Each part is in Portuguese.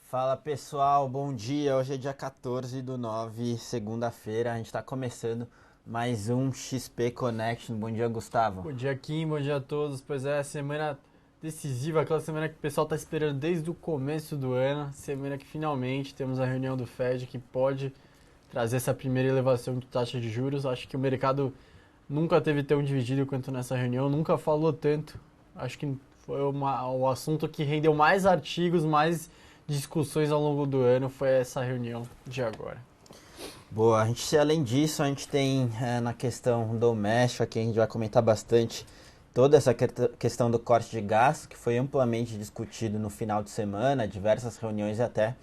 Fala pessoal, bom dia. Hoje é dia 14/9, segunda-feira. A gente está começando mais um XP Connection. Bom dia, Gustavo. Bom dia, Kim, bom dia a todos. Pois é, semana decisiva, aquela semana que o pessoal está esperando desde o começo do ano. Semana que finalmente temos a reunião do Fed que pode trazer essa primeira elevação de taxa de juros. Acho que o mercado nunca teve tão dividido quanto nessa reunião, nunca falou tanto. Acho que foi o assunto que rendeu mais artigos, mais discussões ao longo do ano, foi essa reunião de agora. Boa, além disso, a gente tem na questão doméstica, aqui a gente vai comentar bastante toda essa questão do corte de gastos, que foi amplamente discutido no final de semana, diversas reuniões e até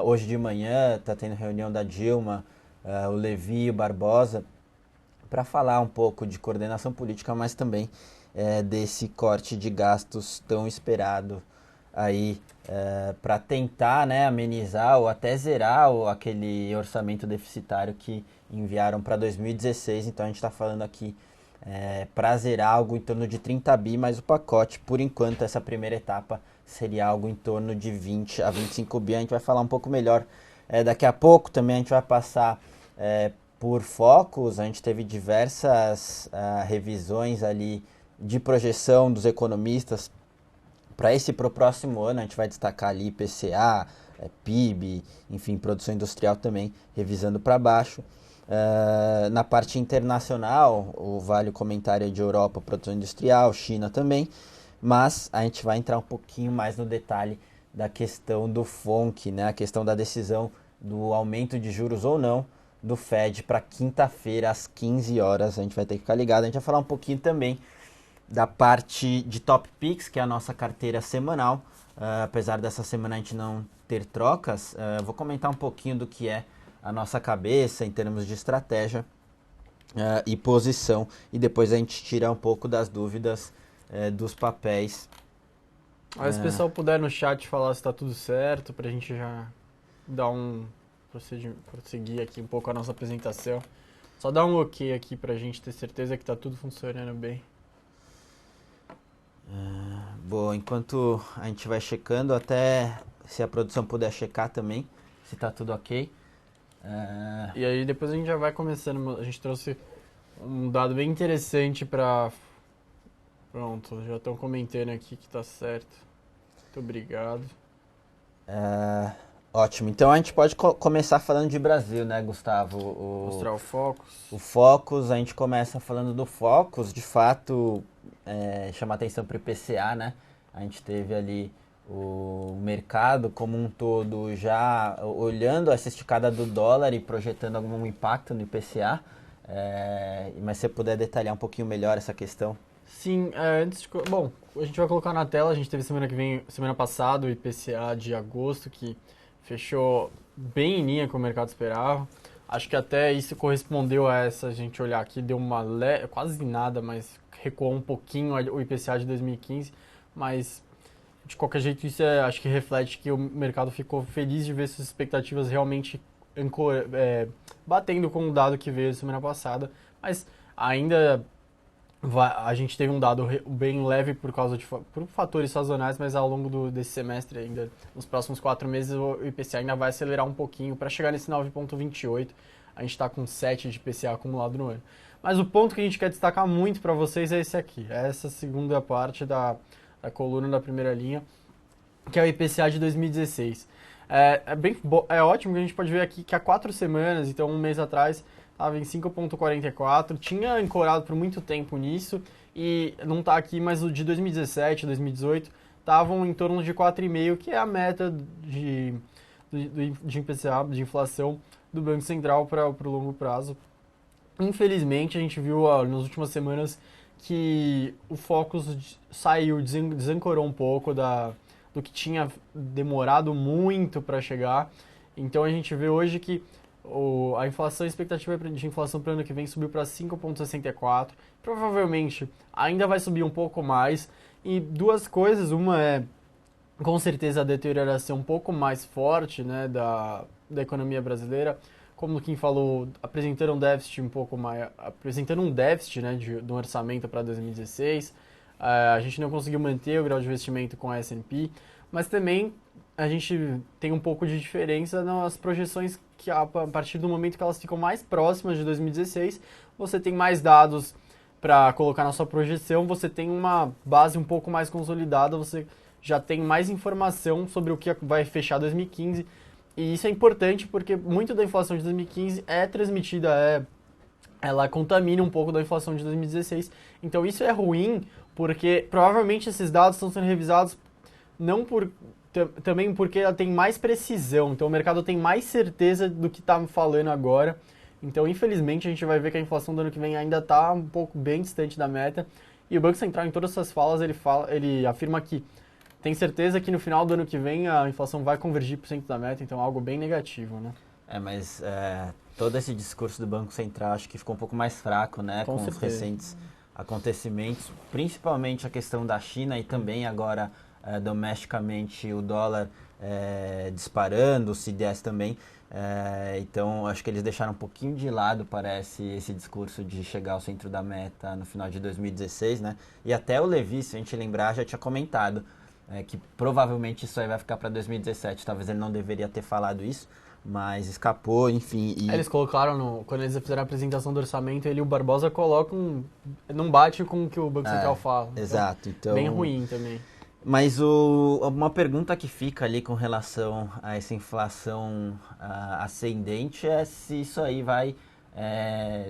hoje de manhã está tendo reunião da Dilma, o Levi e o Barbosa, para falar um pouco de coordenação política, mas também desse corte de gastos tão esperado aí para tentar, né, amenizar ou até zerar aquele orçamento deficitário que enviaram para 2016. Então a gente está falando aqui para zerar algo em torno de 30 bi, mas o pacote, por enquanto, essa primeira etapa seria algo em torno de 20 a 25 bi. A gente vai falar um pouco melhor daqui a pouco. Também a gente vai passar por focos. A gente teve diversas revisões ali de projeção dos economistas para o próximo ano. A gente vai destacar ali IPCA, PIB, enfim, produção industrial também, revisando para baixo. Na parte internacional, vale o comentário de Europa, produção industrial, China também, mas a gente vai entrar um pouquinho mais no detalhe da questão do FONC, né? A questão da decisão do aumento de juros ou não do Fed para quinta-feira às 15 horas. A gente vai ter que ficar ligado. A gente vai falar um pouquinho também da parte de Top Picks, que é a nossa carteira semanal. Apesar dessa semana a gente não ter trocas, vou comentar um pouquinho do que é a nossa cabeça em termos de estratégia e posição, e depois a gente tira um pouco das dúvidas dos papéis. Aí se o pessoal puder no chat falar se tá tudo certo, pra gente já dar prosseguir aqui um pouco a nossa apresentação. Só dá um ok aqui pra gente ter certeza que tá tudo funcionando bem. Bom, enquanto a gente vai checando, até se a produção puder checar também, se tá tudo ok. E aí depois a gente já vai começando. A gente trouxe um dado bem interessante pra. Pronto, já estão comentando aqui que tá certo. Muito obrigado. Ótimo, então a gente pode começar falando de Brasil, né, Gustavo? Mostrar o Focus. O Focus, a gente começa falando do Focus, de fato, chama atenção para o IPCA, né? A gente teve ali o mercado como um todo já olhando essa esticada do dólar e projetando algum impacto no IPCA. Mas se você puder detalhar um pouquinho melhor essa questão. Sim, bom, a gente vai colocar na tela. A gente teve semana passada, o IPCA de agosto, que fechou bem em linha com o mercado esperava. Acho que até isso correspondeu a essa, a gente olhar aqui, deu quase nada, mas recuou um pouquinho o IPCA de 2015, mas de qualquer jeito isso acho que reflete que o mercado ficou feliz de ver suas expectativas realmente batendo com o dado que veio semana passada, mas ainda a gente teve um dado bem leve por fatores sazonais, mas ao longo desse semestre, ainda nos próximos 4 meses, o IPCA ainda vai acelerar um pouquinho para chegar nesse 9,28. A gente está com 7 de IPCA acumulado no ano. Mas o ponto que a gente quer destacar muito para vocês é esse aqui, é essa segunda parte da coluna da primeira linha, que é o IPCA de 2016. É ótimo que a gente pode ver aqui que há 4 semanas, então um mês atrás, estava em 5,44, tinha ancorado por muito tempo nisso e não está aqui, mas o de 2017, 2018 estavam em torno de 4,5, que é a meta de IPCA, de inflação do Banco Central para o longo prazo. Infelizmente, a gente viu nas últimas semanas que o Focus saiu, desancorou um pouco do que tinha demorado muito para chegar. Então a gente vê hoje que a expectativa de inflação para o ano que vem subiu para 5,64. Provavelmente ainda vai subir um pouco mais. E duas coisas, uma é com certeza a deterioração um pouco mais forte, né, da economia brasileira. Como o Kim falou, apresentando um déficit, né, do orçamento para 2016. A gente não conseguiu manter o grau de investimento com a S&P. mas também a gente tem um pouco de diferença nas projeções que a partir do momento que elas ficam mais próximas de 2016, você tem mais dados para colocar na sua projeção, você tem uma base um pouco mais consolidada, você já tem mais informação sobre o que vai fechar 2015, e isso é importante porque muito da inflação de 2015 é transmitida, ela contamina um pouco da inflação de 2016, então isso é ruim porque provavelmente esses dados estão sendo revisados não por também porque ela tem mais precisão, então o mercado tem mais certeza do que está falando agora. Então, infelizmente, a gente vai ver que a inflação do ano que vem ainda está um pouco bem distante da meta. E o Banco Central, em todas essas falas, ele afirma que tem certeza que no final do ano que vem a inflação vai convergir para o centro da meta, então é algo bem negativo, né? Mas todo esse discurso do Banco Central acho que ficou um pouco mais fraco, né? Com Com os certeza. recentes acontecimentos, principalmente a questão da China e também agora domesticamente o dólar disparando, o CDS também. Então, acho que eles deixaram um pouquinho de lado, parece, esse discurso de chegar ao centro da meta no final de 2016, né? E até o Levi, se a gente lembrar, já tinha comentado que provavelmente isso aí vai ficar para 2017. Talvez ele não deveria ter falado isso, mas escapou, enfim. Eles colocaram, quando eles fizeram a apresentação do orçamento, ele e o Barbosa colocam, não bate com o que o Banco Central fala. Exato. Então, bem ruim também. Mas uma pergunta que fica ali com relação a essa inflação ascendente é se isso aí vai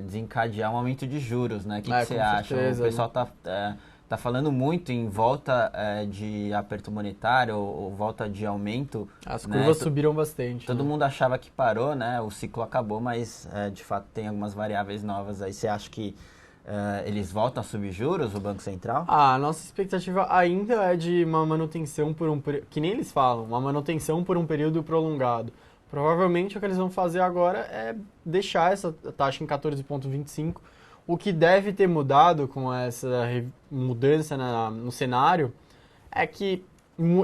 desencadear um aumento de juros, né? O que você acha? Certeza, O pessoal tá falando muito em volta de aperto monetário ou volta de aumento. As né? curvas subiram bastante. Todo mundo achava que parou, né? O ciclo acabou, mas de fato tem algumas variáveis novas aí. Você acha que eles voltam a subir juros, o Banco Central? A nossa expectativa ainda é de uma manutenção por que nem eles falam, uma manutenção por um período prolongado. Provavelmente o que eles vão fazer agora é deixar essa taxa em 14,25. O que deve ter mudado com essa mudança no cenário é que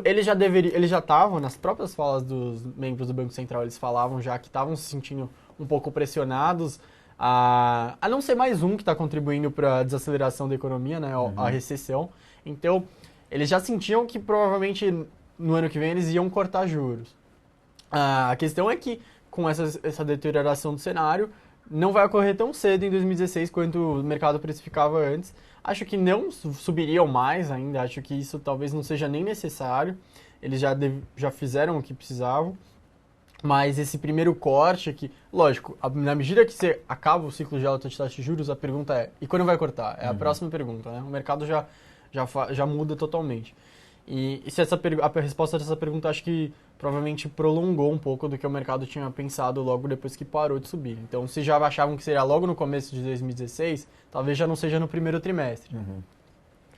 eles já estavam, nas próprias falas dos membros do Banco Central, eles falavam já que estavam se sentindo um pouco pressionados a não ser mais um que está contribuindo para a desaceleração da economia, né, a recessão. Então, eles já sentiam que provavelmente no ano que vem eles iam cortar juros. A questão é que com essa deterioração do cenário, não vai ocorrer tão cedo em 2016 quanto o mercado precificava antes. Acho que não subiriam mais ainda, acho que isso talvez não seja nem necessário. Eles já fizeram o que precisavam. Mas esse primeiro corte aqui, lógico, na medida que você acaba o ciclo de alta de taxa de juros, a pergunta é, e quando vai cortar? É a próxima pergunta, né? O mercado já muda totalmente. E se a resposta dessa pergunta, acho que provavelmente prolongou um pouco do que o mercado tinha pensado logo depois que parou de subir. Então, se já achavam que seria logo no começo de 2016, talvez já não seja no primeiro trimestre.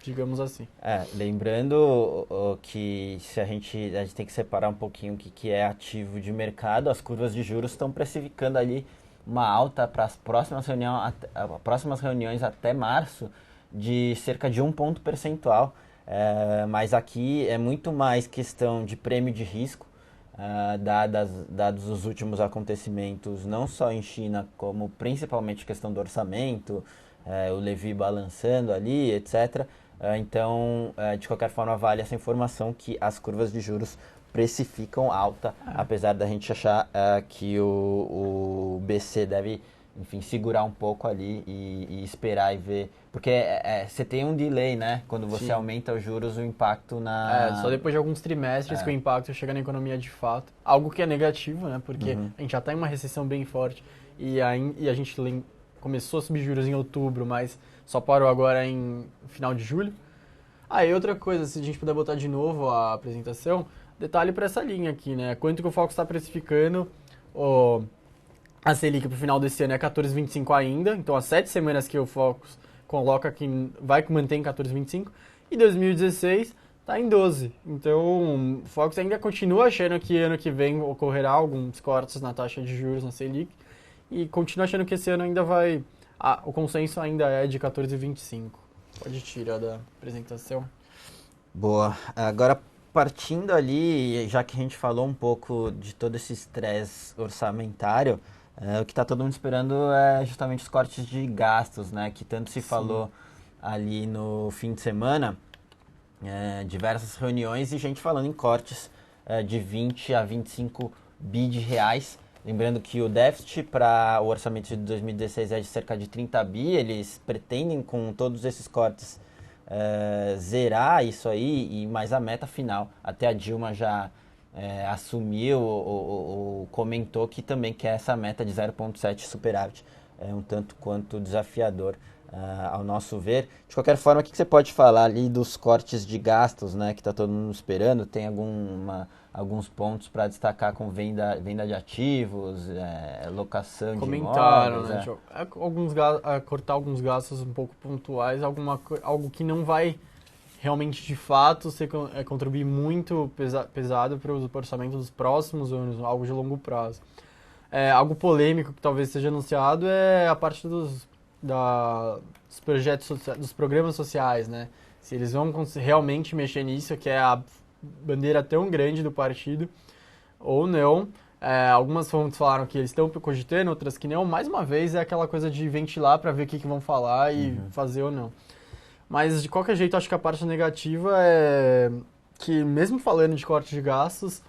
Digamos assim. Lembrando que se a gente tem que separar um pouquinho o que é ativo de mercado, as curvas de juros estão precificando ali uma alta para as próximas reuniões até março de cerca de 1 ponto percentual. Mas aqui é muito mais questão de prêmio de risco, dados os últimos acontecimentos, não só em China, como principalmente questão do orçamento, o Levi balançando ali, etc. Então, de qualquer forma, vale essa informação que as curvas de juros precificam alta, apesar da gente achar que o BC deve, enfim, segurar um pouco ali e esperar e ver. Porque você tem um delay, né? Quando você aumenta os juros, o impacto só depois de alguns trimestres que o impacto chega na economia de fato. Algo que é negativo, né? Porque a gente já está em uma recessão bem forte e a gente começou a subir juros em outubro, mas só parou agora em final de julho. E outra coisa, se a gente puder botar de novo a apresentação, detalhe para essa linha aqui, né? Quanto que o Focus está precificando a Selic para o final desse ano é 14,25 ainda, então há 7 semanas que o Focus coloca que vai manter em 14,25 e 2016 está em 12. Então o Focus ainda continua achando que ano que vem ocorrerá alguns cortes na taxa de juros na Selic e continua achando que esse ano ainda vai... o consenso ainda é de 14,25. Pode tirar da apresentação. Boa. Agora, partindo ali, já que a gente falou um pouco de todo esse estresse orçamentário, o que está todo mundo esperando é justamente os cortes de gastos, né? Que tanto se falou ali no fim de semana. diversas reuniões e gente falando em cortes de 20 a 25 bi de reais. Lembrando que o déficit para o orçamento de 2016 é de cerca de 30 bi, eles pretendem com todos esses cortes zerar isso aí, e mais a meta final. Até a Dilma já assumiu ou comentou que também quer essa meta de 0,7 superávit. É um tanto quanto desafiador, ao nosso ver. De qualquer forma, o que você pode falar ali dos cortes de gastos, né, que está todo mundo esperando? Tem alguns pontos para destacar com venda de ativos, locação de Comentaram, imóveis? né? Cortar alguns gastos um pouco pontuais, algo que não vai realmente, de fato, contribuir muito pesado para o orçamento dos próximos anos, algo de longo prazo. Algo polêmico que talvez seja anunciado é a parte dos projetos, dos programas sociais, né? Se eles vão realmente mexer nisso, que é a bandeira tão grande do partido, ou não. Algumas fontes falaram que eles estão cogitando, outras que não. Mais uma vez, é aquela coisa de ventilar para ver o que vão falar e fazer ou não. Mas, de qualquer jeito, acho que a parte negativa é que, mesmo falando de corte de gastos,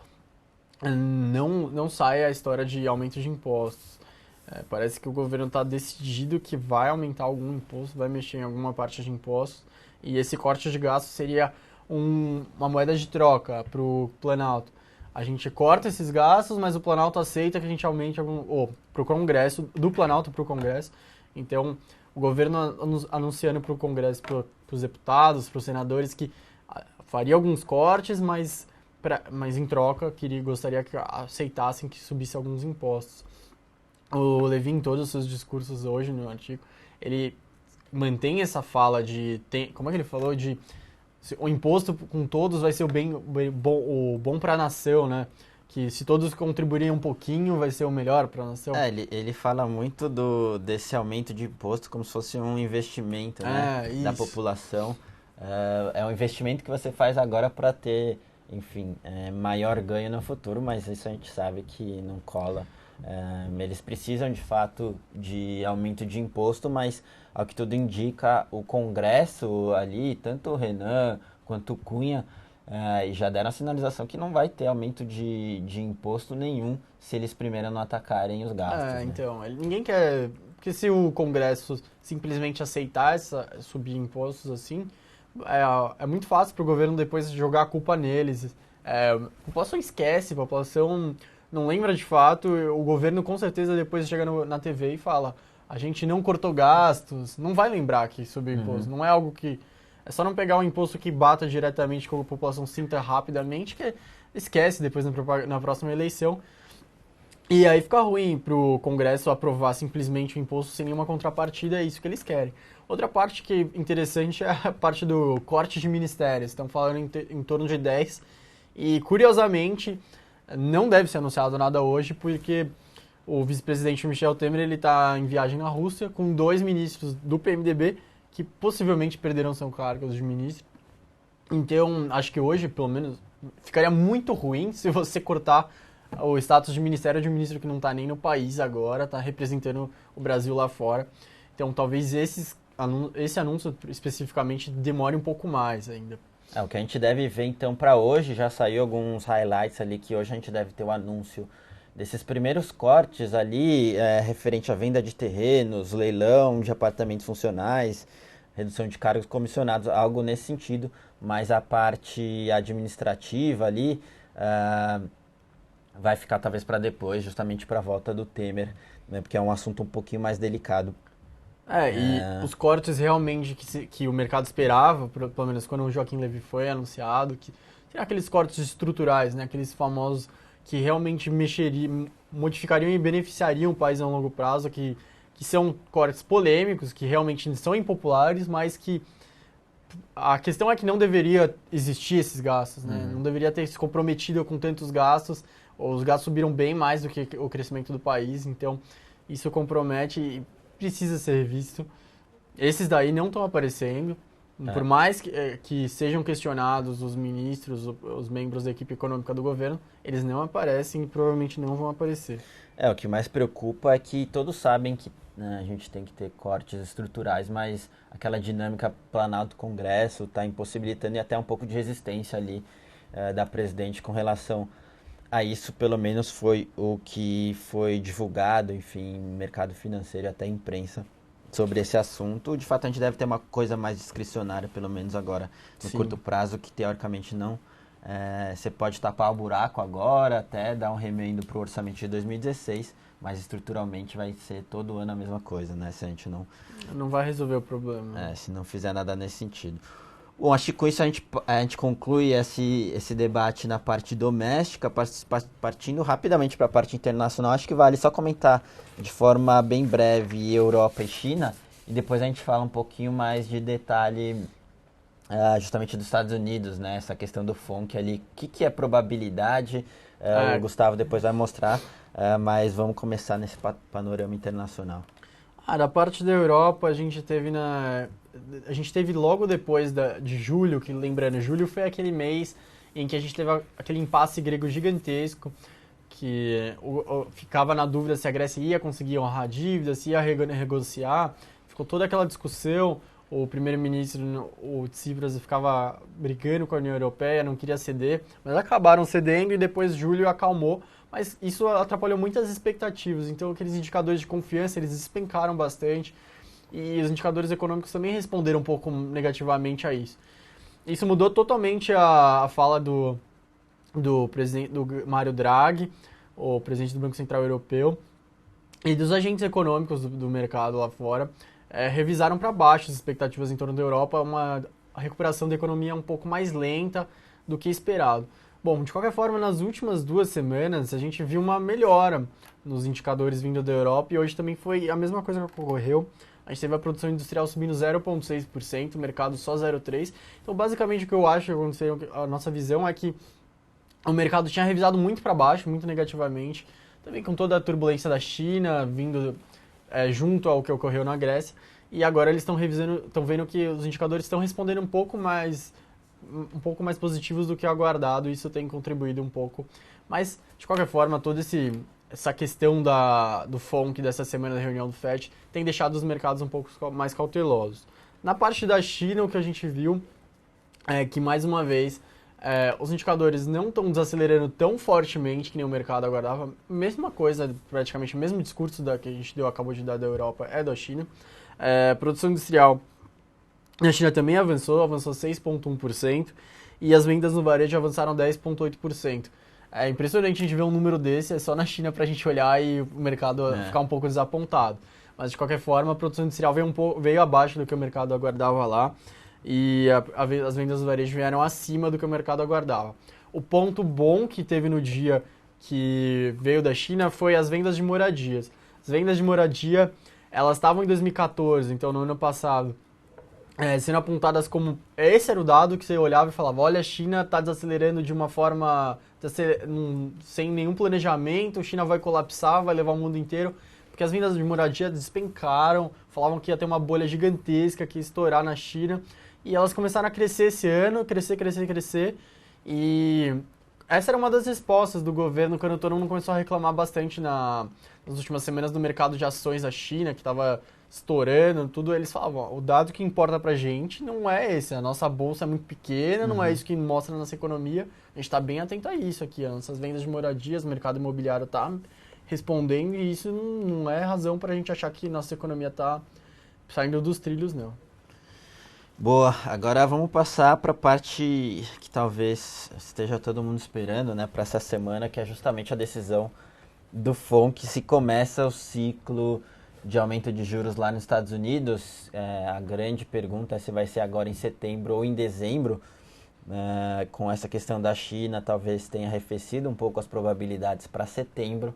não sai a história de aumento de impostos. Parece que o governo está decidido que vai aumentar algum imposto, vai mexer em alguma parte de impostos, e esse corte de gastos seria uma moeda de troca para o Planalto. A gente corta esses gastos, mas o Planalto aceita que a gente aumente para o Congresso, do Planalto para o Congresso. Então, o governo anunciando para o Congresso, para os deputados, para os senadores, que faria alguns cortes, mas em troca gostaria que aceitassem que subisse alguns impostos. O Levin, em todos os seus discursos hoje no artigo, ele mantém essa fala como é que ele falou? O imposto com todos vai ser o bom para a nação, né? Que se todos contribuírem um pouquinho, vai ser o melhor para a nação. Ele fala muito desse aumento de imposto como se fosse um investimento, né, da população. É um investimento que você faz agora para ter, enfim, maior ganho no futuro, mas isso a gente sabe que não cola. Eles precisam, de fato, de aumento de imposto, mas, ao que tudo indica, o Congresso ali, tanto o Renan quanto o Cunha, já deram a sinalização que não vai ter aumento de imposto nenhum se eles primeiro não atacarem os gastos. Né? Então, ninguém quer... Porque se o Congresso simplesmente aceitar subir impostos assim, é muito fácil para o governo depois jogar a culpa neles. A população esquece, a população não lembra de fato. O governo com certeza depois chega na TV e fala: a gente não cortou gastos. Não vai lembrar que subiu imposto. Não é algo que... É só não pegar um imposto que bata diretamente com a população, sinta rapidamente, que esquece depois na próxima eleição. E aí fica ruim para o Congresso aprovar simplesmente o imposto sem nenhuma contrapartida, é isso que eles querem. Outra parte que é interessante é a parte do corte de ministérios. Estão falando em torno de 10. E, curiosamente, não deve ser anunciado nada hoje, porque o vice-presidente Michel Temer está em viagem na Rússia com 2 ministros do PMDB que possivelmente perderão seus cargos de ministro. Então, acho que hoje, pelo menos, ficaria muito ruim se você cortar o status de ministério de um ministro que não está nem no país agora, está representando o Brasil lá fora. Então, talvez esse anúncio especificamente demore um pouco mais ainda. O que a gente deve ver então para hoje, já saiu alguns highlights ali, que hoje a gente deve ter o anúncio desses primeiros cortes ali, referente à venda de terrenos, leilão de apartamentos funcionais, redução de cargos comissionados, algo nesse sentido, mas a parte administrativa ali vai ficar talvez para depois, justamente para a volta do Temer, né, porque é um assunto um pouquinho mais delicado. E os cortes realmente que o mercado esperava, pelo menos quando o Joaquim Levy foi anunciado, que seriam aqueles cortes estruturais, né, aqueles famosos que realmente modificariam e beneficiariam o país a longo prazo, que são cortes polêmicos, que realmente são impopulares, mas que a questão é que não deveria existir esses gastos, né? Não deveria ter se comprometido com tantos gastos. Os gastos subiram bem mais do que o crescimento do país, então isso compromete e precisa ser visto. Esses daí não estão aparecendo. Por mais que sejam questionados os ministros, os membros da equipe econômica do governo, eles não aparecem e provavelmente não vão aparecer. O que mais preocupa é que todos sabem que, né, a gente tem que ter cortes estruturais, mas aquela dinâmica Planalto-Congresso está impossibilitando e até um pouco de resistência ali da presidente com relação a isso, pelo menos foi o que foi divulgado, enfim, mercado financeiro e até imprensa sobre esse assunto. De fato, a gente deve ter uma coisa mais discricionária, pelo menos agora, no Sim. curto prazo, que teoricamente não. Você pode tapar o buraco agora, até dar um remendo para o orçamento de 2016, mas estruturalmente vai ser todo ano a mesma coisa, né? Se a gente não, Não vai resolver o problema. se não fizer nada nesse sentido. Bom, acho que com isso a gente conclui esse debate na parte doméstica, partindo rapidamente para a parte internacional. Acho que vale só comentar de forma bem breve Europa e China, e depois a gente fala um pouquinho mais de detalhe justamente dos Estados Unidos, né? Essa questão do FONC ali. O que é probabilidade? O Gustavo depois vai mostrar, mas vamos começar nesse panorama internacional. Da parte da Europa, a gente teve logo depois de julho, que lembrando, julho foi aquele mês em que a gente teve aquele impasse grego gigantesco, que ficava na dúvida se a Grécia ia conseguir honrar a dívida, se ia renegociar, ficou toda aquela discussão, o primeiro-ministro, o Tsipras, ficava brigando com a União Europeia, não queria ceder, mas acabaram cedendo e depois julho acalmou, mas isso atrapalhou muitas expectativas, então aqueles indicadores de confiança, eles despencaram bastante, e os indicadores econômicos também responderam um pouco negativamente a isso. Isso mudou totalmente a fala do presidente, do Mário Draghi, o presidente do Banco Central Europeu, e dos agentes econômicos do mercado lá fora, revisaram para baixo as expectativas em torno da Europa, a recuperação da economia um pouco mais lenta do que esperado. Bom, de qualquer forma, nas últimas 2 semanas a gente viu uma melhora nos indicadores vindo da Europa e hoje também foi a mesma coisa que ocorreu. A gente teve a produção industrial subindo 0,6%, o mercado só 0,3%. Então, basicamente, o que eu acho que aconteceu, a nossa visão é que o mercado tinha revisado muito para baixo, muito negativamente, também com toda a turbulência da China vindo junto ao que ocorreu na Grécia, e agora eles estão revisando, estão vendo que os indicadores estão respondendo um pouco mais positivos do que aguardado, e isso tem contribuído um pouco. Mas, de qualquer forma, toda essa questão do FONC dessa semana da reunião do FED tem deixado os mercados um pouco mais cautelosos. Na parte da China, o que a gente viu é que, mais uma vez, os indicadores não estão desacelerando tão fortemente que nem o mercado aguardava. Mesma coisa, praticamente o mesmo discurso que a gente acabou de dar da Europa é da China. Produção industrial na China também avançou 6,1%, e as vendas no varejo avançaram 10,8%. É impressionante a gente ver um número desse, é só na China para a gente olhar e o mercado ficar um pouco desapontado. Mas, de qualquer forma, a produção industrial veio abaixo do que o mercado aguardava lá, e as vendas no varejo vieram acima do que o mercado aguardava. O ponto bom que teve no dia que veio da China foi as vendas de moradias. As vendas de moradia, elas estavam em 2014, então no ano passado, sendo apontadas como... Esse era o dado que você olhava e falava, olha, a China está desacelerando de uma forma... sem nenhum planejamento, a China vai colapsar, vai levar o mundo inteiro, porque as vendas de moradia despencaram, falavam que ia ter uma bolha gigantesca que ia estourar na China, e elas começaram a crescer esse ano, crescer, e essa era uma das respostas do governo quando todo mundo começou a reclamar bastante nas últimas semanas do mercado de ações da China, que estava estourando, tudo. Eles falavam, o dado que importa pra gente não é esse, a nossa bolsa é muito pequena, não é isso que mostra na nossa economia, a gente está bem atento a isso aqui, as nossas vendas de moradias, o mercado imobiliário está respondendo, e isso não é razão para a gente achar que nossa economia está saindo dos trilhos, não. Boa, agora vamos passar para a parte que talvez esteja todo mundo esperando, né, para essa semana, que é justamente a decisão do FONC, se começa o ciclo de aumento de juros lá nos Estados Unidos. A grande pergunta é se vai ser agora em setembro ou em dezembro. Com essa questão da China, talvez tenha arrefecido um pouco as probabilidades para setembro,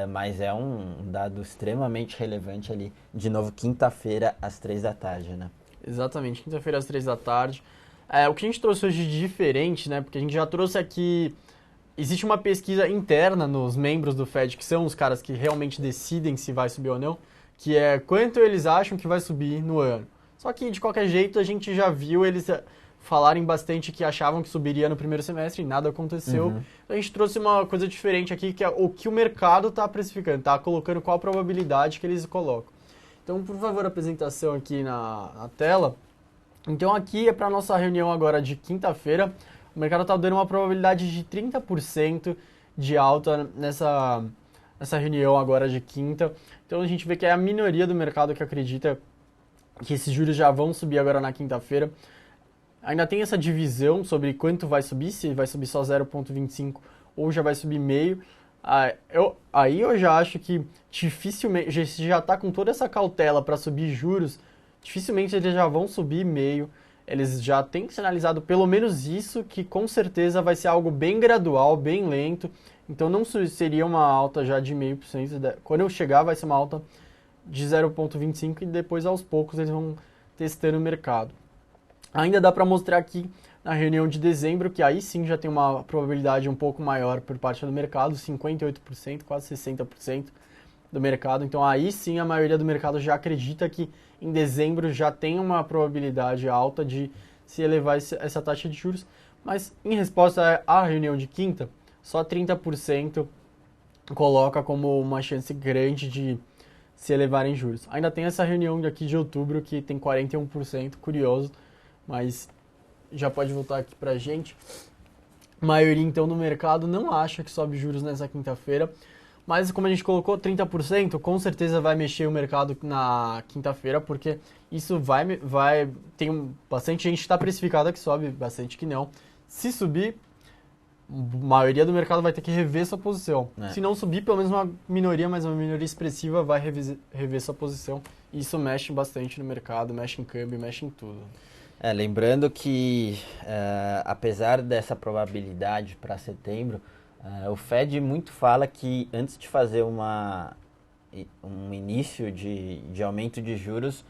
mas é um dado extremamente relevante ali. De novo, quinta-feira, às 3 da tarde, né? Exatamente, quinta-feira às 3 da tarde. O que a gente trouxe hoje de diferente, né? Porque a gente já trouxe aqui... Existe uma pesquisa interna nos membros do FED, que são os caras que realmente decidem se vai subir ou não, que é quanto eles acham que vai subir no ano. Só que, de qualquer jeito, a gente já viu eles falarem bastante que achavam que subiria no primeiro semestre e nada aconteceu. Então a gente trouxe uma coisa diferente aqui, que é o que o mercado está precificando, está colocando qual a probabilidade que eles colocam. Então, por favor, a apresentação aqui na tela. Então aqui é para a nossa reunião agora de quinta-feira. O mercado está dando uma probabilidade de 30% de alta nessa reunião agora de quinta. Então a gente vê que é a minoria do mercado que acredita que esses juros já vão subir agora na quinta-feira. Ainda tem essa divisão sobre quanto vai subir, se vai subir só 0,25 ou já vai subir meio. Aí eu já acho que dificilmente, se já está com toda essa cautela para subir juros, dificilmente eles já vão subir meio. Eles já têm sinalizado pelo menos isso, que com certeza vai ser algo bem gradual, bem lento. Então não seria uma alta já de 0,5%. Quando eu chegar vai ser uma alta de 0,25 e depois aos poucos eles vão testando o mercado. Ainda dá para mostrar aqui na reunião de dezembro, que aí sim já tem uma probabilidade um pouco maior por parte do mercado, 58%, quase 60% do mercado. Então aí sim a maioria do mercado já acredita que em dezembro já tem uma probabilidade alta de se elevar essa taxa de juros. Mas em resposta à reunião de quinta, só 30% coloca como uma chance grande de se elevarem juros. Ainda tem essa reunião aqui de outubro que tem 41%, curioso, mas já pode voltar aqui pra gente. A maioria então do mercado não acha que sobe juros nessa quinta-feira, mas como a gente colocou 30%, com certeza vai mexer o mercado na quinta-feira, porque isso tem bastante gente que está precificada que sobe, bastante que não. Se subir, a maioria do mercado vai ter que rever sua posição. Se não subir, pelo menos uma minoria, mas uma minoria expressiva vai rever sua posição. E isso mexe bastante no mercado, mexe em câmbio, mexe em tudo. Lembrando que, apesar dessa probabilidade para setembro, o Fed muito fala que antes de fazer um início de aumento de juros,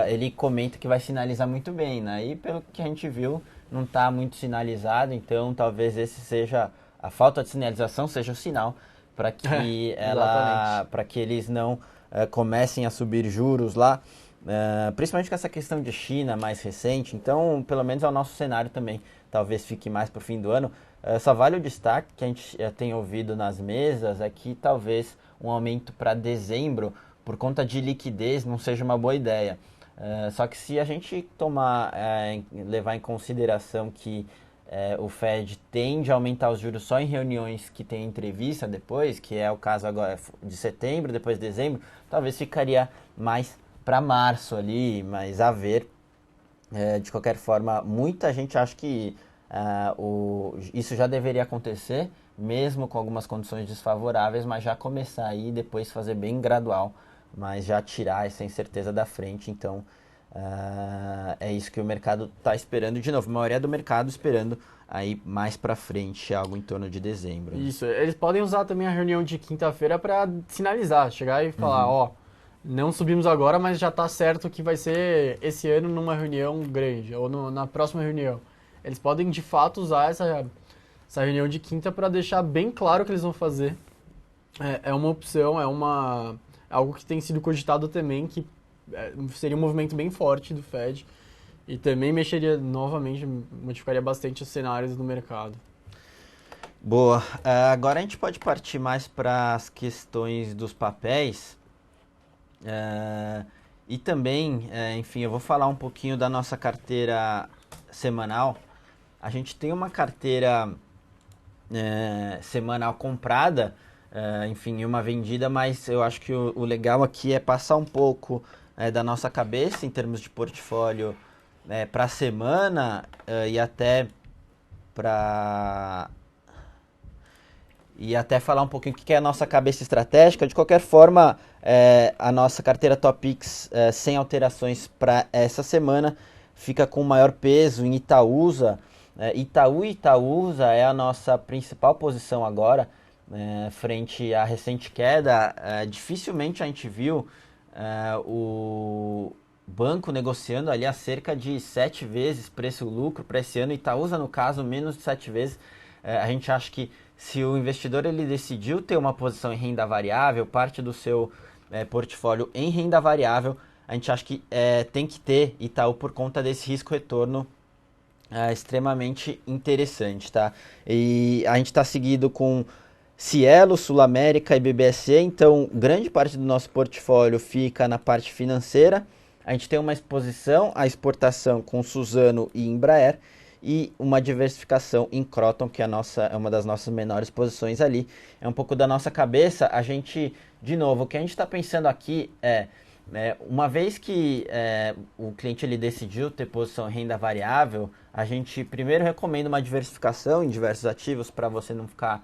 ele comenta que vai sinalizar muito bem, né? E pelo que a gente viu, não está muito sinalizado, então talvez esse seja, a falta de sinalização seja o sinal para que para que eles não comecem a subir juros lá. Principalmente com essa questão de China mais recente, então pelo menos é o nosso cenário também, talvez fique mais para o fim do ano. Só vale o destaque que a gente tem ouvido nas mesas é que talvez um aumento para dezembro, por conta de liquidez, não seja uma boa ideia. Só que se a gente levar em consideração que o Fed tende a aumentar os juros só em reuniões que tem entrevista depois, que é o caso agora de setembro, depois de dezembro, talvez ficaria mais para março ali, mas a ver. De qualquer forma, muita gente acha que isso já deveria acontecer, mesmo com algumas condições desfavoráveis, mas já começar aí e depois fazer bem gradual, mas já tirar essa incerteza da frente. Então, é isso que o mercado está esperando. De novo, a maioria do mercado esperando aí mais para frente, algo em torno de dezembro. Isso, eles podem usar também a reunião de quinta-feira para sinalizar, chegar e falar, não subimos agora, mas já está certo que vai ser esse ano numa reunião grande, ou na próxima reunião. Eles podem, de fato, usar essa reunião de quinta para deixar bem claro o que eles vão fazer. É uma opção, algo que tem sido cogitado também, que seria um movimento bem forte do Fed e também mexeria novamente, modificaria bastante os cenários do mercado. Boa. Agora a gente pode partir mais para as questões dos papéis. E também, enfim, eu vou falar um pouquinho da nossa carteira semanal. A gente tem uma carteira semanal comprada, enfim, e uma vendida, mas eu acho que o legal aqui é passar um pouco da nossa cabeça em termos de portfólio para a semana e até falar um pouquinho o que é a nossa cabeça estratégica. De qualquer forma, a nossa carteira Topix, sem alterações para essa semana, fica com maior peso em Itaúsa. Itaú e Itaúsa é a nossa principal posição agora, frente à recente queda. Dificilmente a gente viu o banco negociando ali a cerca de 7 vezes preço-lucro para esse ano. Itaúsa, no caso, menos de 7 vezes. A gente acha que se o investidor ele decidiu ter uma posição em renda variável, parte do seu portfólio em renda variável, a gente acha que tem que ter Itaú por conta desse risco-retorno extremamente interessante, tá? E a gente está seguido com Cielo, Sul América e BBSE, então grande parte do nosso portfólio fica na parte financeira. A gente tem uma exposição à exportação com Suzano e Embraer e uma diversificação em Croton, que é uma das nossas menores posições ali. É um pouco da nossa cabeça. A gente, de novo, o que a gente está pensando aqui uma vez que o cliente ele decidiu ter posição em renda variável, a gente primeiro recomenda uma diversificação em diversos ativos para você não ficar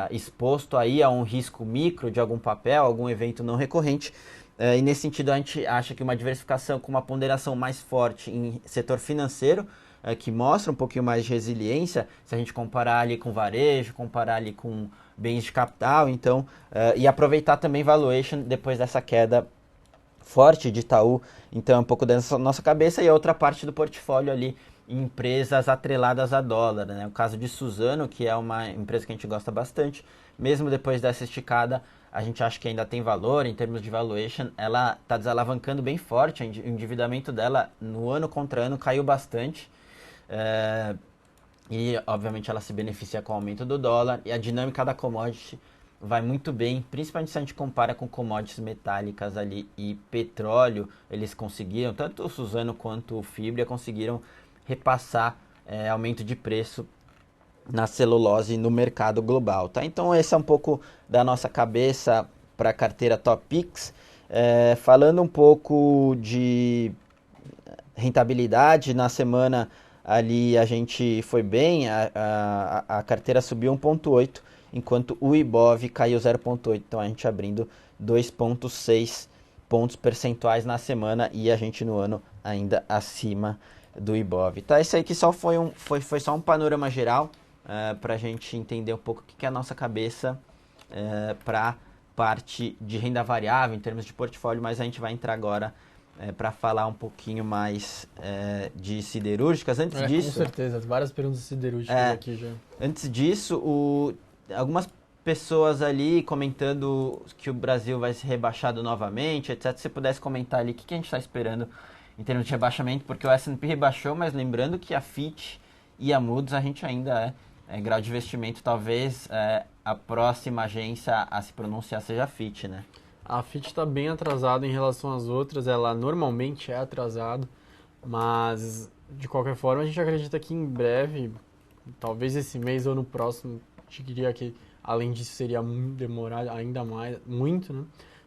exposto aí a um risco micro de algum papel, algum evento não recorrente. E nesse sentido a gente acha que uma diversificação com uma ponderação mais forte em setor financeiro, que mostra um pouquinho mais de resiliência, se a gente comparar ali com varejo, comparar ali com bens de capital, então, e aproveitar também valuation depois dessa queda forte de Itaú, então é um pouco dessa nossa cabeça, e a outra parte do portfólio ali, empresas atreladas a dólar, né? O caso de Suzano, que é uma empresa que a gente gosta bastante, mesmo depois dessa esticada, a gente acha que ainda tem valor em termos de valuation, ela está desalavancando bem forte, o endividamento dela no ano contra ano caiu bastante, e obviamente ela se beneficia com o aumento do dólar, e a dinâmica da commodity vai muito bem, principalmente se a gente compara com commodities metálicas ali e petróleo, eles conseguiram, tanto o Suzano quanto o Fibria conseguiram repassar aumento de preço na celulose no mercado global, tá? Então esse é um pouco da nossa cabeça para a carteira Top Picks. Falando um pouco de rentabilidade, na semana ali a gente foi bem, a carteira subiu 1,8, enquanto o Ibov caiu 0,8, então a gente abrindo 2,6 pontos percentuais na semana e a gente no ano ainda acima do Ibov. Tá, isso aí que só foi só um panorama geral para a gente entender um pouco o que é a nossa cabeça para parte de renda variável em termos de portfólio, mas a gente vai entrar agora para falar um pouquinho mais de siderúrgicas. Antes disso, com certeza, várias perguntas siderúrgicas aqui já. Antes disso, algumas pessoas ali comentando que o Brasil vai ser rebaixado novamente, etc. Se você pudesse comentar ali o que a gente está esperando em termos de rebaixamento, porque o S&P rebaixou, mas lembrando que a Fitch e a Moody's a gente ainda grau de investimento, talvez a próxima agência a se pronunciar seja a Fitch, né? A Fitch está bem atrasada em relação às outras, ela normalmente é atrasada, mas de qualquer forma a gente acredita que em breve, talvez esse mês ou no próximo, a gente diria que além disso seria demorar ainda mais, muito, né?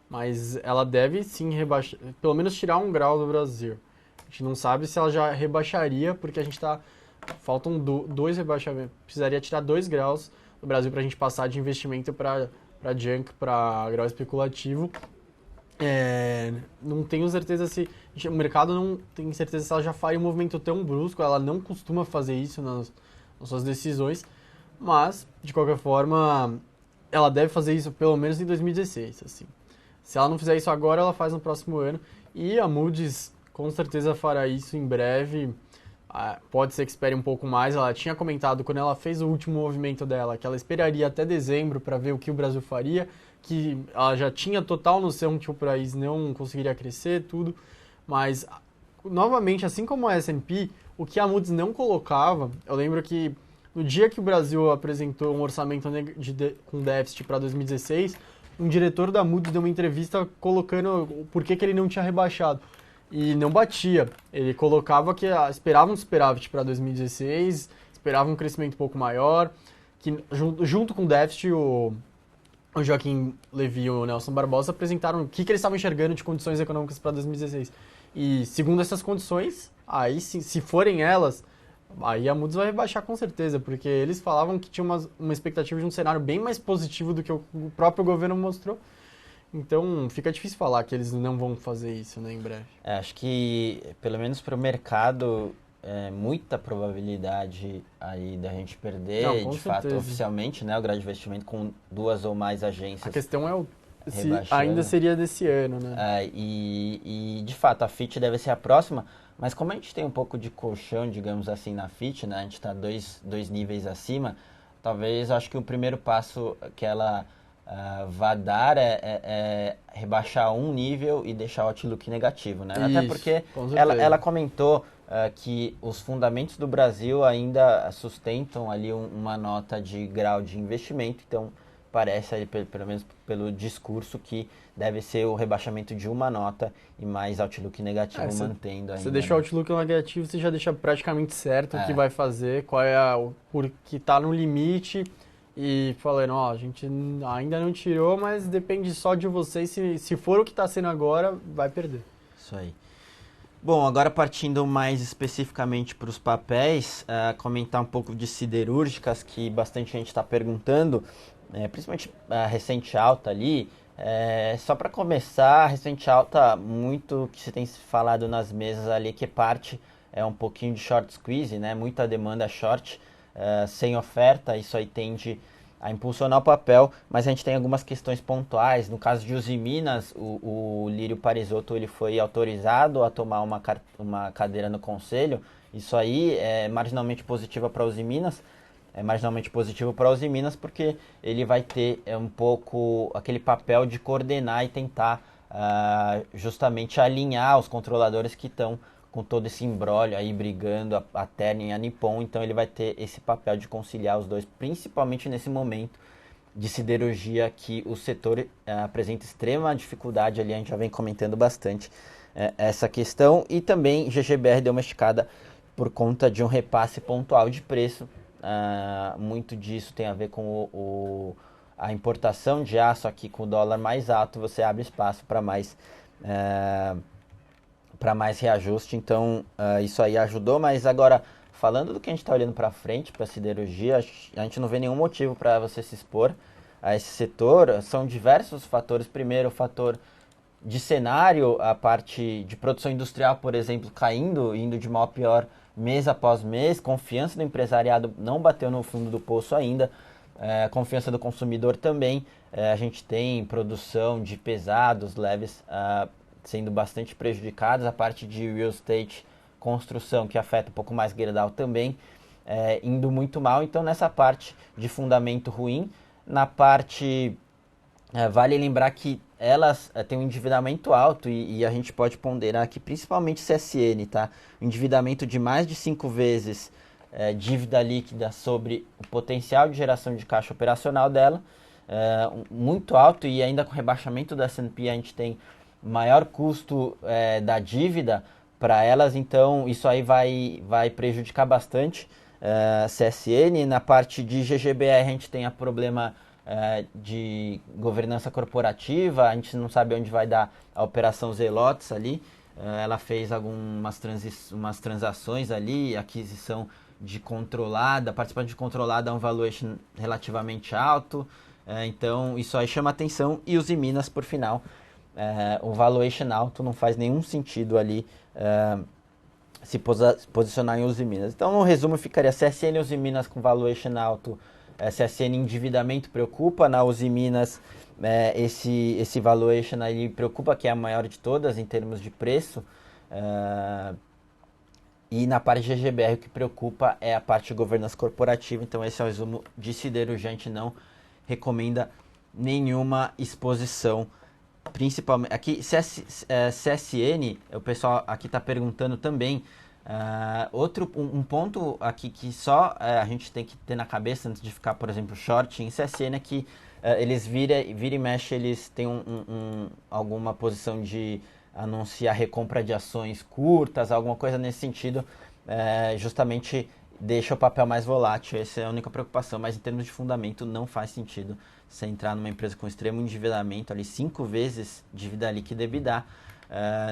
Mas ela deve sim rebaixar, pelo menos tirar um grau do Brasil. A gente não sabe se ela já rebaixaria, porque a gente faltam dois rebaixamentos, precisaria tirar 2 graus do Brasil para a gente passar de investimento para junk, para grau especulativo. Não tenho certeza se o mercado não tem certeza se ela já faria um movimento tão brusco, ela não costuma fazer isso nas suas decisões, mas de qualquer forma ela deve fazer isso pelo menos em 2016, assim. Se ela não fizer isso agora, ela faz no próximo ano, e a Moody's com certeza fará isso em breve. Pode ser que espere um pouco mais. Ela tinha comentado quando ela fez o último movimento dela que ela esperaria até dezembro para ver o que o Brasil faria, que ela já tinha total noção que o país não conseguiria crescer, tudo, mas novamente, assim como a S&P, o que a Moody's não colocava, eu lembro que no dia que o Brasil apresentou um orçamento com déficit para 2016, um diretor da Moody's deu uma entrevista colocando por que ele não tinha rebaixado. E não batia. Ele colocava que esperava um superávit para 2016, esperava um crescimento um pouco maior, que junto com o déficit, o Joaquim Levy e o Nelson Barbosa apresentaram o que eles estavam enxergando de condições econômicas para 2016. E segundo essas condições, aí se forem elas, aí a Moody's vai rebaixar com certeza, porque eles falavam que tinha uma expectativa de um cenário bem mais positivo do que o próprio governo mostrou. Então, fica difícil falar que eles não vão fazer isso, né, em breve. Acho que, pelo menos para o mercado, muita probabilidade aí da gente perder, Não, de fato, oficialmente, né, o grau de investimento com 2 ou mais agências. A questão é se ainda seria desse ano, né? E, de fato, a Fitch deve ser a próxima, mas como a gente tem um pouco de colchão, digamos assim, na Fitch, né, a gente está dois níveis acima, talvez, acho que o primeiro passo que ela vai dar rebaixar um nível e deixar o outlook negativo, né? Isso, até porque com ela comentou que os fundamentos do Brasil ainda sustentam ali uma nota de grau de investimento, então parece, ali, pelo menos pelo discurso, que deve ser o rebaixamento de uma nota e mais outlook negativo mantendo ainda. Você deixa o outlook negativo, você já deixa praticamente certo o que É. vai fazer, qual é porque tá no limite e falando, ó, a gente ainda não tirou, mas depende só de vocês, se for o que tá sendo agora, vai perder. Isso aí. Bom, agora partindo mais especificamente para os papéis, comentar um pouco de siderúrgicas, que bastante gente está perguntando, principalmente a recente alta ali. Só para começar, a recente alta, muito que se tem falado nas mesas ali, que parte é um pouquinho de short squeeze, né? Muita demanda short, sem oferta, isso aí tende a impulsionar o papel, mas a gente tem algumas questões pontuais. No caso de Usiminas, o Lírio Parisotto ele foi autorizado a tomar uma cadeira no conselho. Isso aí é marginalmente positivo para Usiminas, porque ele vai ter um pouco aquele papel de coordenar e tentar justamente alinhar os controladores que estão com todo esse imbróglio aí brigando, a Ternium e a Nippon. Então ele vai ter esse papel de conciliar os dois, principalmente nesse momento de siderurgia que o setor apresenta extrema dificuldade ali. A gente já vem comentando bastante essa questão. E também GGBR deu uma esticada por conta de um repasse pontual de preço. Muito disso tem a ver com a importação de aço aqui com o dólar mais alto. Você abre espaço para mais reajuste, então isso aí ajudou. Mas agora, falando do que a gente está olhando para frente, para a siderurgia, a gente não vê nenhum motivo para você se expor a esse setor. São diversos fatores. Primeiro, o fator de cenário, a parte de produção industrial, por exemplo, caindo, indo de mal a pior mês após mês. Confiança do empresariado não bateu no fundo do poço ainda. Confiança do consumidor também. A gente tem produção de pesados, leves, sendo bastante prejudicadas. A parte de real estate, construção, que afeta um pouco mais Gerdau também, indo muito mal. Então, nessa parte de fundamento ruim, na parte... vale lembrar que elas têm um endividamento alto e a gente pode ponderar aqui, principalmente CSN, tá? Um endividamento de mais de 5 vezes dívida líquida sobre o potencial de geração de caixa operacional dela, muito alto, e ainda com rebaixamento da S&P a gente tem maior custo da dívida para elas. Então isso aí vai prejudicar bastante CSN. Na parte de GGBR a gente tem a problema de governança corporativa. A gente não sabe onde vai dar a operação Zelotes ali. Ela fez algumas umas transações ali, aquisição de controlada, participante de controlada, um valuation relativamente alto. Então isso aí chama atenção. E os Minas, por final, o valuation alto, não faz nenhum sentido ali se posicionar em Usiminas. Então, no resumo, ficaria CSN e Usiminas com valuation alto. CSN endividamento preocupa, na Usiminas esse valuation aí preocupa, que é a maior de todas em termos de preço. E na parte de GGBR o que preocupa é a parte de governança corporativa. Então esse é o resumo de siderurgia. A gente não recomenda nenhuma exposição. Principalmente aqui, CSN, o pessoal aqui está perguntando também. Um ponto aqui que só a gente tem que ter na cabeça antes de ficar, por exemplo, short em CSN é que eles vira e mexe, eles têm alguma posição de anunciar recompra de ações curtas, alguma coisa nesse sentido, justamente deixa o papel mais volátil. Essa é a única preocupação, mas em termos de fundamento não faz sentido você entrar numa empresa com extremo endividamento, ali 5 vezes dívida líquida e EBITDA,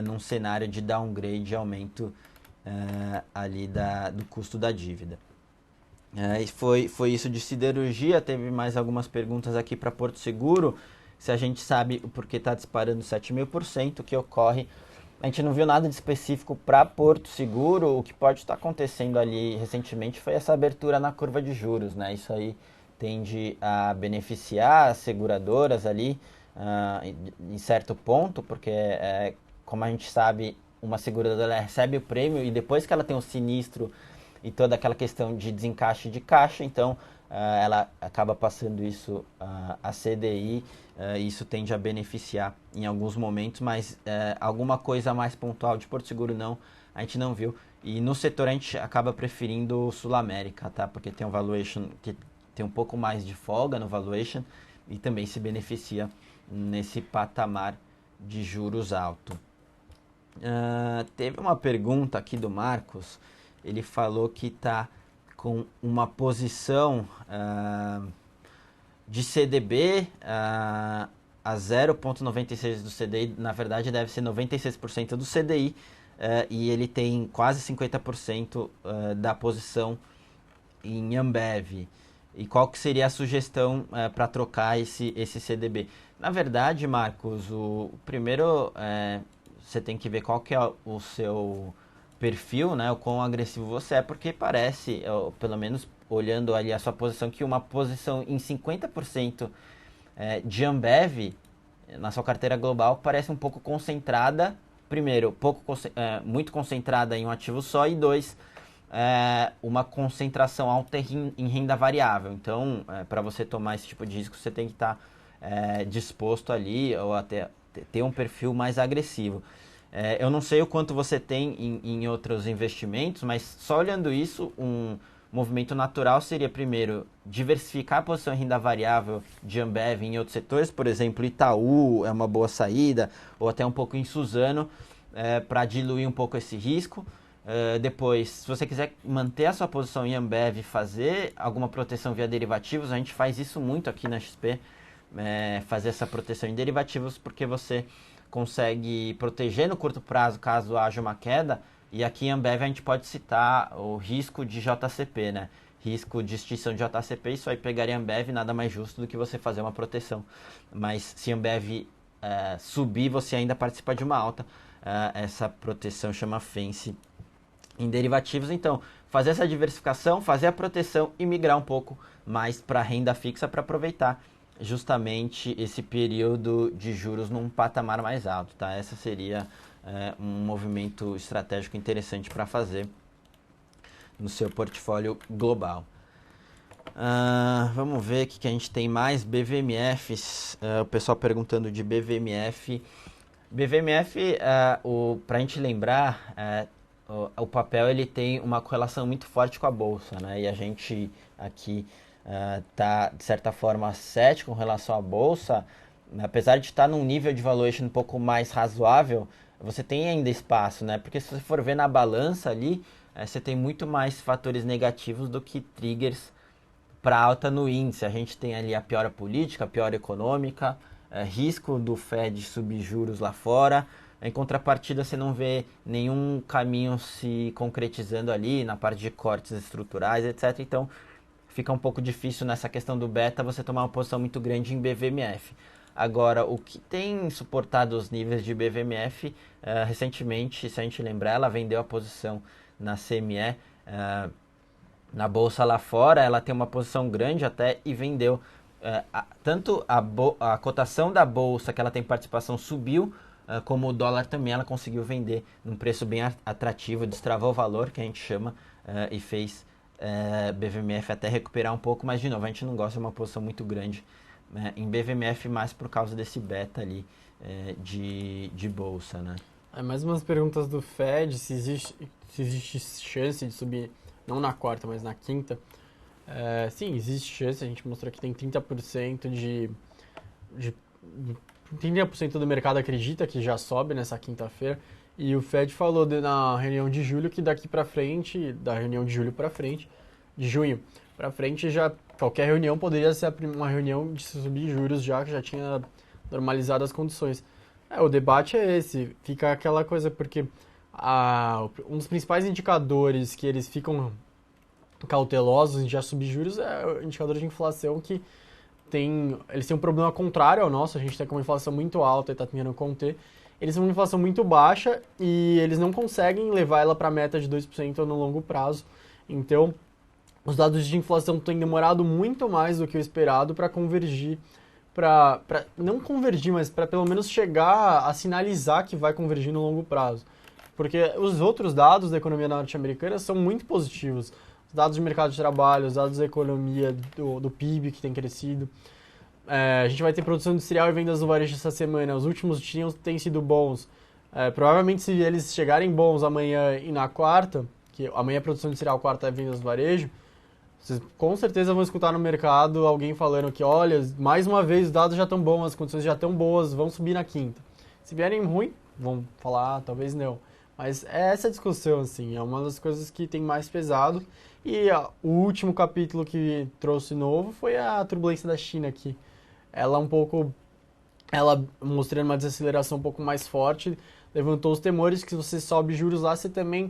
num cenário de downgrade, aumento ali do custo da dívida. E foi isso de siderurgia. Teve mais algumas perguntas aqui para Porto Seguro, se a gente sabe o porquê está disparando 7.000%, o que ocorre. A gente não viu nada de específico para Porto Seguro. O que pode estar acontecendo ali recentemente foi essa abertura na curva de juros, né? Isso aí tende a beneficiar as seguradoras ali em certo ponto, porque como a gente sabe, uma seguradora recebe o prêmio e depois que ela tem o sinistro e toda aquela questão de desencaixe de caixa, então ela acaba passando isso a CDI, e isso tende a beneficiar em alguns momentos, mas alguma coisa mais pontual de Porto Seguro não, a gente não viu. E no setor a gente acaba preferindo o Sul América, tá? Porque tem um valuation que tem um pouco mais de folga no valuation e também se beneficia nesse patamar de juros alto. Teve uma pergunta aqui do Marcos, ele falou que está com uma posição de CDB a 0,96 do CDI, na verdade deve ser 96% do CDI, e ele tem quase 50% da posição em Ambev. E qual que seria a sugestão para trocar esse CDB? Na verdade, Marcos, o primeiro você tem que ver qual que é o seu perfil, né, o quão agressivo você é, porque parece, pelo menos olhando ali a sua posição, que uma posição em 50% de Ambev na sua carteira global parece um pouco concentrada. Primeiro, muito concentrada em um ativo só, e dois, uma concentração alta em renda variável. Então, para você tomar esse tipo de risco, você tem que estar disposto ali, ou até ter um perfil mais agressivo. Eu não sei o quanto você tem em outros investimentos, mas só olhando isso, um movimento natural seria, primeiro, diversificar a posição em renda variável de Ambev em outros setores, por exemplo, Itaú é uma boa saída, ou até um pouco em Suzano, para diluir um pouco esse risco. Depois, se você quiser manter a sua posição em Ambev e fazer alguma proteção via derivativos, a gente faz isso muito aqui na XP, fazer essa proteção em derivativos, porque você consegue proteger no curto prazo caso haja uma queda. E aqui em Ambev a gente pode citar o risco de JCP, né? Risco de extinção de JCP, isso aí pegaria Ambev, nada mais justo do que você fazer uma proteção. Mas se Ambev subir, você ainda participa de uma alta. Essa proteção chama Fence em derivativos. Então, fazer essa diversificação, fazer a proteção e migrar um pouco mais para renda fixa para aproveitar justamente esse período de juros num patamar mais alto, tá? Essa seria um movimento estratégico interessante para fazer no seu portfólio global. Vamos ver o que a gente tem mais. BVMFs, o pessoal perguntando de BVMF. BVMF, para a gente lembrar, o papel ele tem uma correlação muito forte com a bolsa, né? E a gente aqui está, de certa forma, cético com relação à bolsa. Apesar de estar num nível de valuation um pouco mais razoável, você tem ainda espaço, né? Porque se você for ver na balança ali, você tem muito mais fatores negativos do que triggers para alta no índice. A gente tem ali a piora política, a piora econômica, risco do Fed subir juros lá fora. Em contrapartida, você não vê nenhum caminho se concretizando ali na parte de cortes estruturais, etc. Então, fica um pouco difícil nessa questão do beta você tomar uma posição muito grande em BVMF. Agora, o que tem suportado os níveis de BVMF, recentemente, se a gente lembrar, ela vendeu a posição na CME, na bolsa lá fora, ela tem uma posição grande até e vendeu. Tanto a cotação da bolsa que ela tem participação subiu, como o dólar também ela conseguiu vender num preço bem atrativo, destravou o valor, que a gente chama, e fez BVMF até recuperar um pouco, mas de novo, a gente não gosta de uma posição muito grande em BVMF, mais por causa desse beta ali de bolsa, né? Mais umas perguntas do Fed, se existe chance de subir, não na quarta, mas na quinta. Sim, existe chance, a gente mostrou que tem 30% 30% do mercado acredita que já sobe nessa quinta-feira, e o Fed falou na reunião de julho que daqui para frente, da reunião de julho para frente, de junho para frente, já qualquer reunião poderia ser uma reunião de subir juros já, que já tinha normalizado as condições. O debate é esse, fica aquela coisa, porque um dos principais indicadores que eles ficam cautelosos em já subir juros é o indicador de inflação, que eles têm um problema contrário ao nosso. A gente está com uma inflação muito alta e está tentando conter. Eles têm uma inflação muito baixa e eles não conseguem levar ela para a meta de 2% no longo prazo. Então, os dados de inflação têm demorado muito mais do que o esperado para convergir, não convergir, mas para pelo menos chegar a sinalizar que vai convergir no longo prazo. Porque os outros dados da economia norte-americana são muito positivos. Os dados de mercado de trabalho, os dados da economia, do PIB que tem crescido. A gente vai ter produção industrial e vendas do varejo essa semana. Os últimos têm sido bons. Provavelmente, se eles chegarem bons amanhã e na quarta, que amanhã é produção industrial, quarta é vendas do varejo, vocês com certeza vão escutar no mercado alguém falando que, olha, mais uma vez os dados já estão bons, as condições já estão boas, vão subir na quinta. Se vierem ruim, vão falar, talvez não. Mas é essa discussão, assim, é uma das coisas que tem mais pesado. E o último capítulo que trouxe novo foi a turbulência da China aqui. Ela mostrando uma desaceleração um pouco mais forte, levantou os temores que se você sobe juros lá, você também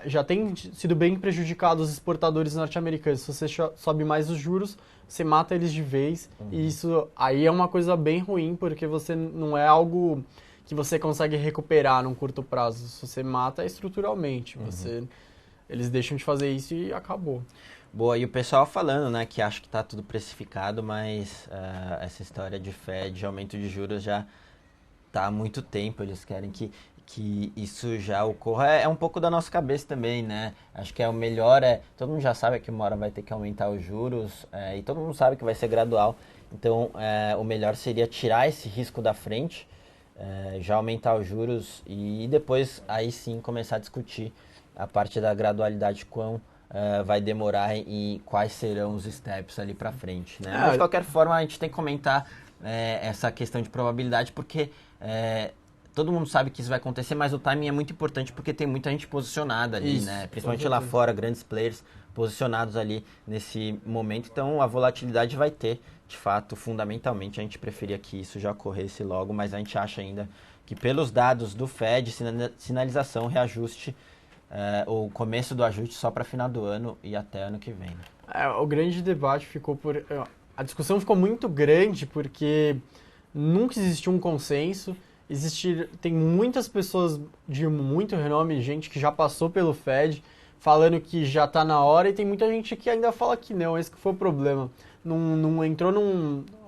já tem sido bem prejudicado os exportadores norte-americanos. Se você sobe mais os juros, você mata eles de vez. E isso aí é uma coisa bem ruim, porque você não é algo que você consegue recuperar num curto prazo. Se você mata estruturalmente. Eles deixam de fazer isso e acabou. Boa, e o pessoal falando, né, que acha que está tudo precificado, mas essa história de Fed, de aumento de juros já está há muito tempo. Eles querem que isso já ocorra. É um pouco da nossa cabeça também, né? Acho que o melhor todo mundo já sabe que uma hora vai ter que aumentar os juros, e todo mundo sabe que vai ser gradual. Então, o melhor seria tirar esse risco da frente, já aumentar os juros e depois aí sim começar a discutir a parte da gradualidade, quão vai demorar e quais serão os steps ali para frente, né? Mas de qualquer forma a gente tem que comentar essa questão de probabilidade, porque todo mundo sabe que isso vai acontecer, mas o timing é muito importante porque tem muita gente posicionada ali, Isso, né? Principalmente lá fora, grandes players posicionados ali nesse momento. Então a volatilidade vai ter, de fato, fundamentalmente. A gente preferia que isso já ocorresse logo, mas a gente acha ainda que pelos dados do Fed, sinalização, reajuste, o começo do ajuste só para final do ano e até ano que vem. O grande debate ficou a discussão ficou muito grande porque nunca existiu um consenso. Tem muitas pessoas de muito renome, gente que já passou pelo Fed, falando que já está na hora, e tem muita gente que ainda fala que não. Esse que foi o problema. Não entrou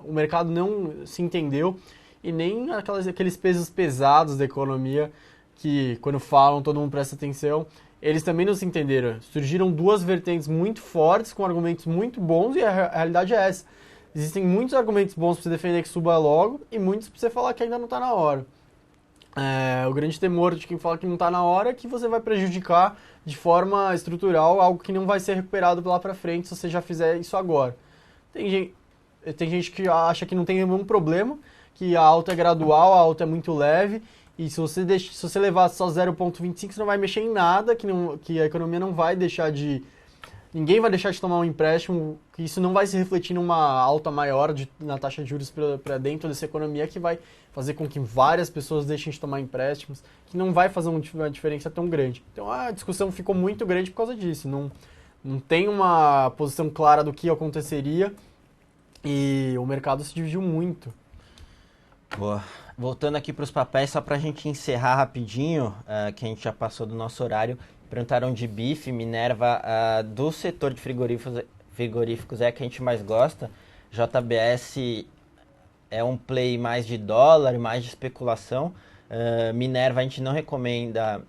o mercado não se entendeu, e nem aqueles pesos pesados da economia que, quando falam, todo mundo presta atenção. Eles também não se entenderam. Surgiram duas vertentes muito fortes, com argumentos muito bons, e a realidade é essa. Existem muitos argumentos bons para você defender que suba logo, e muitos para você falar que ainda não está na hora. O grande temor de quem fala que não está na hora é que você vai prejudicar de forma estrutural algo que não vai ser recuperado lá para frente se você já fizer isso agora. Tem gente que acha que não tem nenhum problema, que a alta é gradual, a alta é muito leve, e se você levar só 0,25, você não vai mexer em nada, que a economia não vai deixar de... Ninguém vai deixar de tomar um empréstimo, que isso não vai se refletir numa alta maior na taxa de juros para dentro dessa economia, que vai fazer com que várias pessoas deixem de tomar empréstimos, que não vai fazer uma diferença tão grande. Então a discussão ficou muito grande por causa disso. Não tem uma posição clara do que aconteceria, e o mercado se dividiu muito. Boa. Voltando aqui para os papéis, só para a gente encerrar rapidinho, que a gente já passou do nosso horário. Perguntaram de BIF, Minerva, do setor de frigoríficos é a que a gente mais gosta. JBS é um play mais de dólar, mais de especulação. Minerva a gente não recomenda,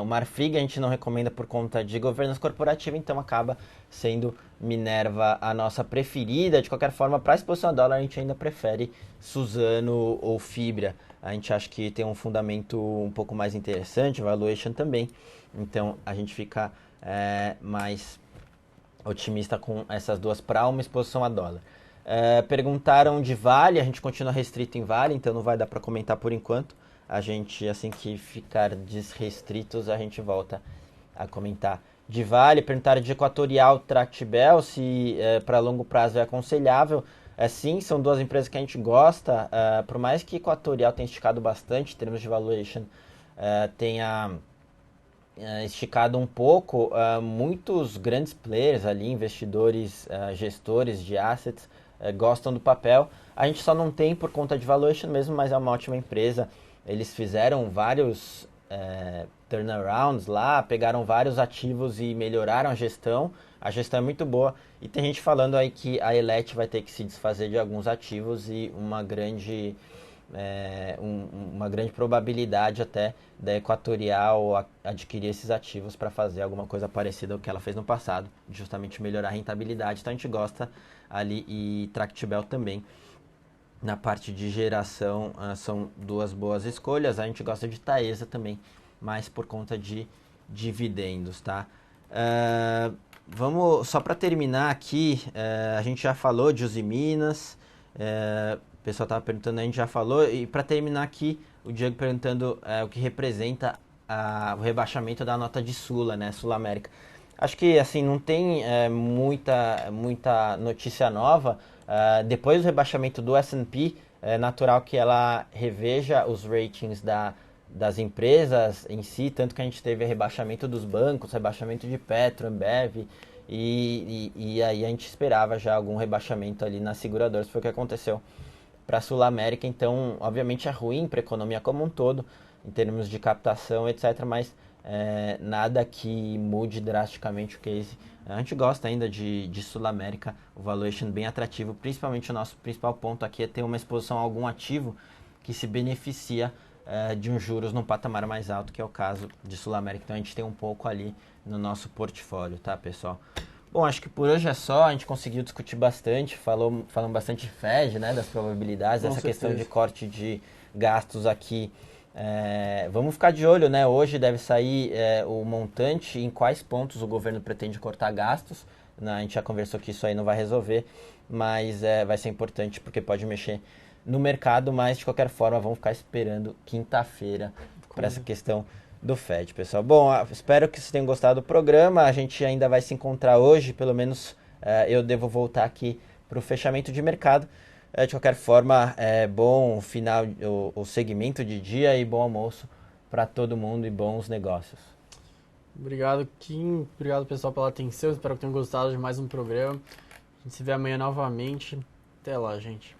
Marfrig a gente não recomenda por conta de governança corporativa, então acaba sendo Minerva a nossa preferida. De qualquer forma, para exposição a dólar, a gente ainda prefere Suzano ou Fibra. A gente acha que tem um fundamento um pouco mais interessante, valuation também. Então, a gente fica mais otimista com essas duas para uma exposição a dólar. Perguntaram de Vale, a gente continua restrito em Vale, então não vai dar para comentar por enquanto. A gente, assim que ficar desrestritos, a gente volta a comentar de Vale. Perguntaram de Equatorial, Tractebel, se para longo prazo é aconselhável. Sim, são duas empresas que a gente gosta, por mais que Equatorial tenha esticado bastante em termos de valuation, tenha esticado um pouco, muitos grandes players ali, investidores, gestores de assets, gostam do papel. A gente só não tem por conta de valuation mesmo, mas é uma ótima empresa. Eles fizeram vários turnarounds lá, pegaram vários ativos e melhoraram a gestão. A gestão é muito boa. E tem gente falando aí que a Elet vai ter que se desfazer de alguns ativos, e uma grande uma grande probabilidade até da Equatorial adquirir esses ativos para fazer alguma coisa parecida ao que ela fez no passado, justamente melhorar a rentabilidade. Então a gente gosta ali, e Tractebel também. Na parte de geração, são duas boas escolhas. A gente gosta de Taesa também, mas por conta de dividendos, tá? Vamos, só para terminar aqui, a gente já falou de Usiminas, o pessoal estava perguntando, a gente já falou, e para terminar aqui, o Diego perguntando o que representa o rebaixamento da nota de Sula, né, Sul América. Acho que assim não tem muita notícia nova. Depois do rebaixamento do S&P, é natural que ela reveja os ratings das empresas em si, tanto que a gente teve rebaixamento dos bancos, rebaixamento de Petro, Ambev, e aí a gente esperava já algum rebaixamento ali nas seguradoras, foi o que aconteceu para a Sul América. Então, obviamente é ruim para a economia como um todo, em termos de captação, etc., mas nada que mude drasticamente o case. A gente gosta ainda de Sul América, o valuation bem atrativo, principalmente o nosso principal ponto aqui é ter uma exposição a algum ativo que se beneficia de uns juros num patamar mais alto, que é o caso de Sul América. Então a gente tem um pouco ali no nosso portfólio, tá, pessoal? Bom, acho que por hoje é só, a gente conseguiu discutir bastante, falamos bastante de Fed, né, das probabilidades, essa questão de corte de gastos aqui. Vamos ficar de olho, né? Hoje deve sair o montante, em quais pontos o governo pretende cortar gastos. Né? A gente já conversou que isso aí não vai resolver, mas vai ser importante porque pode mexer no mercado, mas de qualquer forma vamos ficar esperando quinta-feira para essa questão do Fed, pessoal. Bom, espero que vocês tenham gostado do programa. A gente ainda vai se encontrar hoje, pelo menos eu devo voltar aqui para o fechamento de mercado. De qualquer forma, bom final, o segmento de dia, e bom almoço para todo mundo e bons negócios. Obrigado, Kim. Obrigado, pessoal, pela atenção. Espero que tenham gostado de mais um programa. A gente se vê amanhã novamente. Até lá, gente.